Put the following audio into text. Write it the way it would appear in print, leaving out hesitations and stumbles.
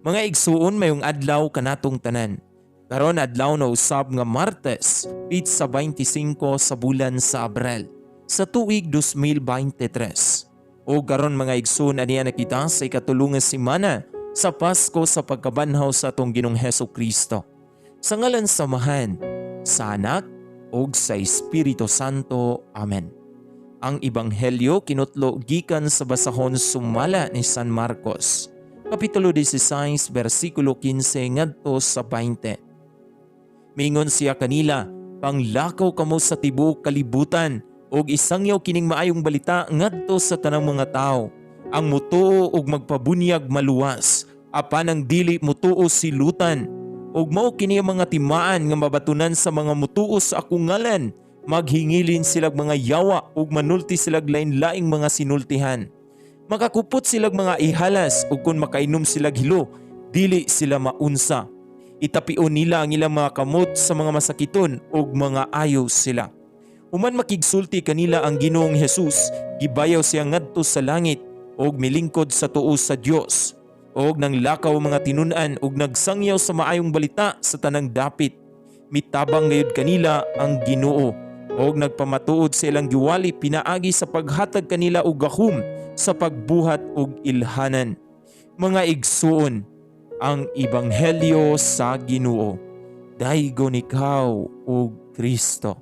Mga igsuon mayong adlaw kanatong tanan. Karon adlaw na usab nga Martes, pitsa 25 sa bulan sa Abril, sa tuig 2023. O karon mga igsuon aniya nakita sa ikatulong nga semana sa Pasko sa pagkabanhaw sa atong Ginoong Hesukristo. Sa ngalan sa Amahan, sa Anak, ug sa Espiritu Santo. Amen. Ang Ebanghelyo kinutlo gikan sa basahon sumala ni San Marcos, Kapitulo 16, versikulo 15 ngadto sa 20. Mingon siya kanila, panglakaw kamo sa tibuok kalibutan ug isangyaw kining maayong balita ngadto sa tanang mga tao. Ang mutuo ug magpabunyag maluwas, apan ang dili mutuo silutan. Ug mao kini ang mga timaan nga mabatunan sa mga mutuo sa akong ngalan. Maghingilin silag mga yawa ug manulti silag lain-laing mga sinultihan. Makakupot silag mga ihalas ug kung makainom silag hilo, dili sila maunsa. Itapion nila ang ilang mga kamot sa mga masakiton ug mga ayo sila. Human makigsulti kanila ang Ginoong Hesus, gibayaw siya ngadto sa langit ug milingkod sa tuo sa Dios. Og nang lakaw mga tinun-an ug nagsangyaw sa maayong balita sa tanang dapit. Mitabang gayud kanila ang Ginoo og nagpamatuod sa ilang giwali pinaagi sa paghatag kanila og gahom sa pagbuhat og ilhanan. Mga igsuon, ang Ebanghelyo sa Ginoo. Daygon ikaw, O Kristo.